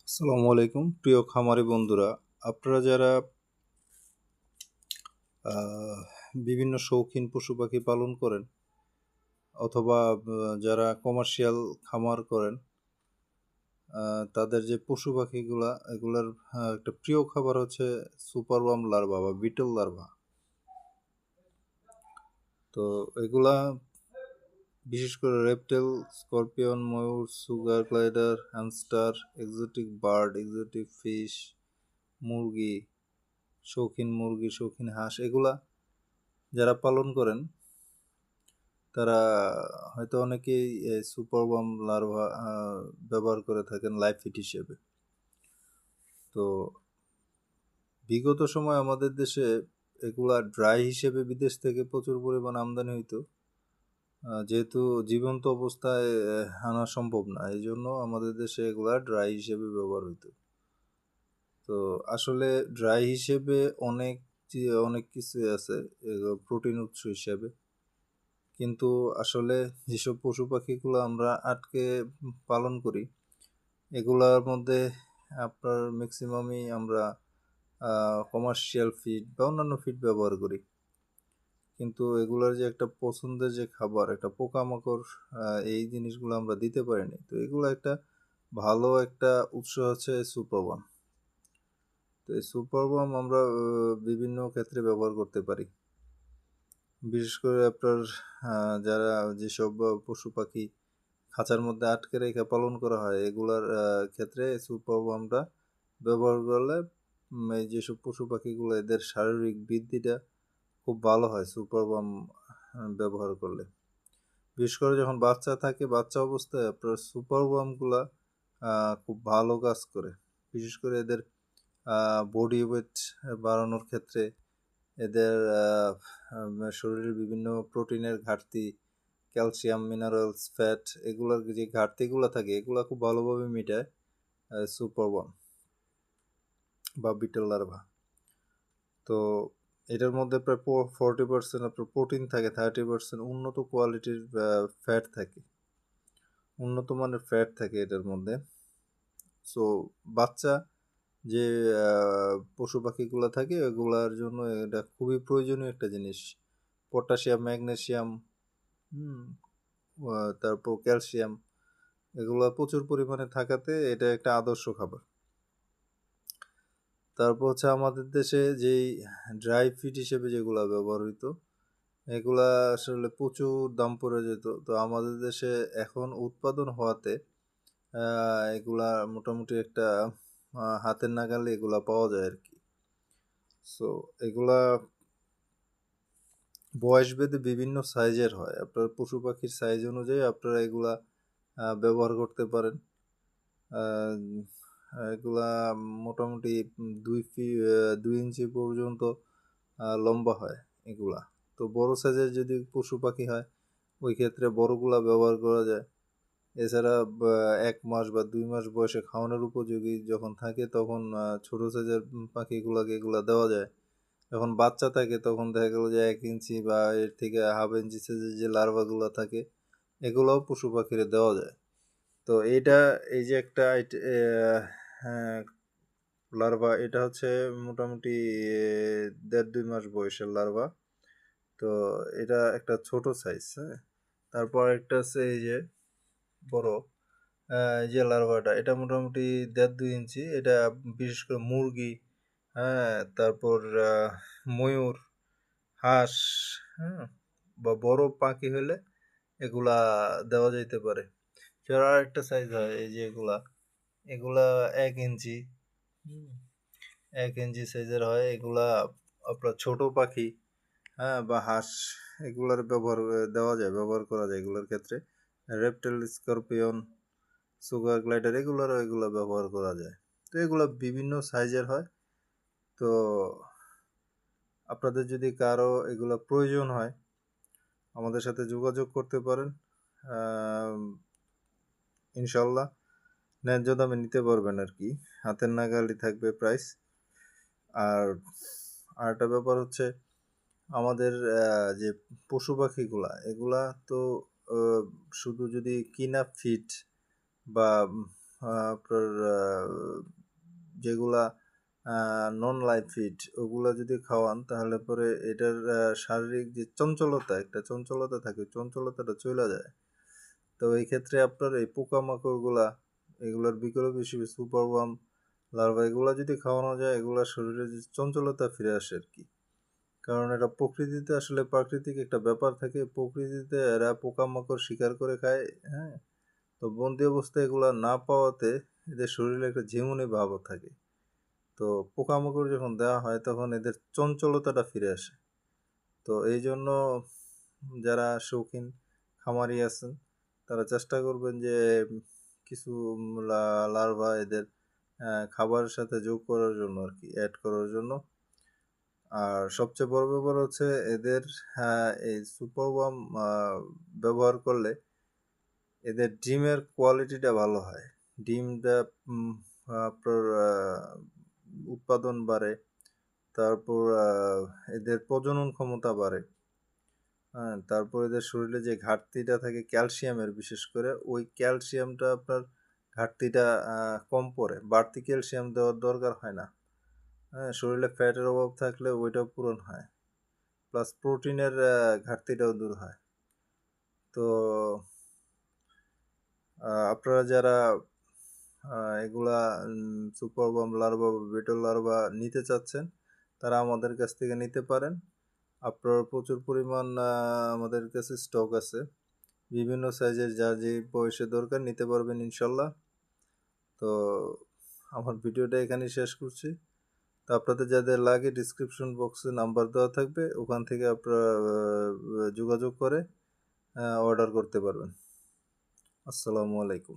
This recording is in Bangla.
আসসালামু আলাইকুম প্রিয় খামারি বন্ধুরা। আপনারা যারা আহ, বিভিন্ন শৌখিন পশু পাখি পালন করেন অথবা যারা কমার্শিয়াল খামার করেন, তাদের যে পশু পাখিগুলা এগুলার একটা প্রিয় খাবার হচ্ছে সুপারওয়ার্ম লার্ভা বা বিটল লার্ভা। তো এগুলা বিশেষ করে রেপটেল, স্করপিয়ন, ময়ূর, sugar glider, hamster, exotic bird, exotic fish, মুরগি, শৌখিন মুরগি, শৌখিন হাঁস, এগুলা যারা পালন করেন তারা হয়তো অনেকেই সুপারওয়ার্ম লার্ভা ব্যবহার করে থাকেন লাইভ ফিড হিসেবে। তো বিগত সময় আমাদের দেশে এগুলা ড্রাই হিসেবে বিদেশ থেকে প্রচুর পরিমাণ আমদানি হইতো, যেহেতু জীবন্ত অবস্থায় আনা সম্ভব না, এই জন্য আমাদের দেশে এগুলা ড্রাই হিসেবে ব্যবহার হইতো। তো আসলে ড্রাই হিসেবে অনেক অনেক কিছু আছে প্রোটিন উৎস হিসেবে, কিন্তু আসলে যেসব পশু পাখিগুলো আমরা আটকে পালন করি এগুলার মধ্যে আপনার ম্যাক্সিমামই আমরা কমার্শিয়াল ফিড বা অন্যান্য ফিড ব্যবহার করি, কিন্তু এগুলার যে একটা পছন্দের যে খাবার, একটা পোকামাকড়, এই জিনিসগুলো আমরা দিতে পারিনি। তো এগুলো একটা ভালো একটা উৎস হচ্ছে সুপারবাম। তো এই সুপারবাম আমরা বিভিন্ন ক্ষেত্রে ব্যবহার করতে পারি। বিশেষ করে আপনার যারা যেসব পশু পাখি খাঁচার মধ্যে আটকে রেখে পালন করা হয় এগুলার ক্ষেত্রে সুপারওয়ার্মটা ব্যবহার করলে এই যেসব পশু পাখিগুলো এদের শারীরিক বৃদ্ধিটা খুব ভালো হয় সুপারওয়ার্ম ব্যবহার করলে। বিশেষ করে যখন বাচ্চা থাকে, বাচ্চা অবস্থায় আপনার সুপারওয়ার্মগুলা খুব ভালো কাজ করে। বিশেষ করে এদের বডি ওয়েট বাড়ানোর ক্ষেত্রে, এদের শরীরের বিভিন্ন প্রোটিনের ঘাটতি, ক্যালসিয়াম, মিনারেলস, ফ্যাট, এগুলোর যে ঘাটতিগুলো থাকে এগুলো খুব ভালোভাবে মেটায় সুপারওয়ার্ম বা বিটল লার্ভা। তো এটার মধ্যে প্রায় 40% আপনার প্রোটিন থাকে, 30% উন্নত কোয়ালিটির ফ্যাট থাকে, উন্নত মানের ফ্যাট থাকে এটার মধ্যে। সো বাচ্চা যে পশু পাখিগুলো থাকে এগুলার জন্য এটা খুবই প্রয়োজনীয় একটা জিনিস। পটাশিয়াম, ম্যাগনেসিয়াম, তারপর ক্যালসিয়াম, এগুলো প্রচুর পরিমাণে থাকাতে এটা একটা আদর্শ খাবার। তারপর হচ্ছে আমাদের দেশে যেই ড্রাই ফিড হিসেবে যেগুলো ব্যবহার হইতো এগুলা আসলে প্রচুর দাম পড়ে যেত। তো আমাদের দেশে এখন উৎপাদন হওয়াতে এগুলা মোটামুটি একটা হাতের নাগালে এগুলা পাওয়া যায় আর কি। সো এগুলা বয়স ভেদে বিভিন্ন সাইজের হয়, আপনার পশু পাখির সাইজ অনুযায়ী আপনারা এগুলা ব্যবহার করতে পারেন। এগুলা মোটামুটি 2 ইঞ্চি পর্যন্ত লম্বা হয় এগুলা। তো বড় সাইজের যদি পশু পাখি হয় ওই ক্ষেত্রে বড়গুলা ব্যবহার করা যায়। এছাড়া 1 মাস বা 2 মাস বয়সে খাওয়ানোর উপযোগী যখন থাকে তখন ছোট সাইজের পাখিগুলাকে এগুলা দেওয়া যায়। যখন বাচ্চা থাকে তখন দেখা গেল যে 1 ইঞ্চি বা এর থেকে হাফ ইঞ্চি সাইজের যে লার্ভাগুলো থাকে এগুলোও পশু পাখিরে দেওয়া যায়। তো এইটা এই যে একটা হ্যাঁ, লার্ভা, এটা হচ্ছে মোটামুটি 1.5-2 মাস বয়সের লার্ভা। তো এটা একটা ছোট সাইজ। হ্যাঁ, তারপর একটা আছে এই যে বড়, এই যে লার্ভাটা এটা মোটামুটি 1.5-2 ইঞ্চি। এটা বিশেষ করে মুরগি, হ্যাঁ, তারপর ময়ূর, হাঁস, হ্যাঁ, বা বড় পাখি হলে এগুলা দেওয়া যাইতে পারে। এছাড়া আরেকটা সাইজ হয় এই যে এগুলা, এগুলা 1 ইঞ্চি, 1 ইঞ্চি সাইজের হয় এগুলা। আপনার ছোট পাখি, হ্যাঁ, বা হাঁস, এগুলার দেওয়া যায়, ব্যবহার করা যায় এগুলোর ক্ষেত্রে। রেপটেল, স্করপিয়ন, সুগার গ্লাইডার, এগুলা ব্যবহার করা যায়। তো এগুলা বিভিন্ন সাইজের হয়। তো আপনাদের যদি কারো এগুলা প্রয়োজন হয় আমাদের সাথে যোগাযোগ করতে পারেন। ইনশাল্লাহ ন্যায্য দামে নিতে পারবেন আর কি, হাতের নাগালই থাকবে প্রাইস। আর আরেকটা ব্যাপার হচ্ছে আমাদের যে পশু পাখিগুলা এগুলা তো শুধু যদি কিনা ফিড বা আপনার যেগুলা নন লাইভ ফিড ওগুলা যদি খাওয়ান তাহলে পরে এটার শারীরিক যে একটা চঞ্চলতা থাকে, চঞ্চলতাটা চলে যায়। তো এই ক্ষেত্রে আপনার এই পোকামাকড়গুলা এগুলোর বিকল্প হিসেবে সুপারওয়ার্ম লার্ভা এগুলা যদি খাওয়ানো যায়, এগুলা শরীরে যে চঞ্চলতা ফিরে আসে আর কি। কারণ এটা প্রকৃতিতে আসলে প্রাকৃতিক একটা ব্যাপার থাকে, প্রকৃতিতে এরা পোকামাকড় শিকার করে খায়, হ্যাঁ। তো বন্দি অবস্থায় এগুলা না পাওয়াতে এদের শরীরে একটা ঝিমুনি ভাব থাকে। তো পোকামাকড় যখন দেওয়া হয় তখন এদের চঞ্চলতাটা ফিরে আসে। তো এই জন্য যারা শৌখিন খামারি আছেন তারা চেষ্টা করবেন যে কিছু লার্ভা এদের খাবারের সাথে যোগ করার জন্য আর কি, অ্যাড করার জন্য। আর সবচেয়ে বড় ব্যাপার হচ্ছে এদের এই সুপারওয়ার্ম ব্যবহার করলে এদের ডিমের কোয়ালিটিটা ভালো হয়। ডিমটা আপনার উৎপাদন বাড়ে, তারপর এদের প্রজনন ক্ষমতা বাড়ে, হ্যাঁ। তারপর এদের শরীরে যে ঘাটতিটা থাকে ক্যালসিয়ামের, বিশেষ করে ওই ক্যালসিয়ামটা আপনার ঘাটতিটা কম পড়ে, বাড়তি ক্যালসিয়াম দেওয়ার দরকার হয় না, হ্যাঁ। শরীরে ফ্যাটের অভাব থাকলে ওইটাও পূরণ হয়, প্লাস প্রোটিনের ঘাটতিটাও দূর হয়। তো আপনারা যারা এগুলা সুপারওয়ার্ম লার্ভা বা বিটল লার্ভা নিতে চাচ্ছেন তারা আমাদের কাছ থেকে নিতে পারেন। আপনার প্রচুর পরিমাণ আমাদের কাছে স্টক আছে, বিভিন্ন সাইজের, যার যে বয়সে দরকার নিতে পারবেন ইনশাল্লাহ। তো আমার ভিডিওটা এখানেই শেষ করছি। তো আপনাদের যাদের লাগে ডিসক্রিপশন বক্সে নাম্বার দেওয়া থাকবে, ওখান থেকে আপনারা যোগাযোগ করে অর্ডার করতে পারবেন। আসসালামু আলাইকুম।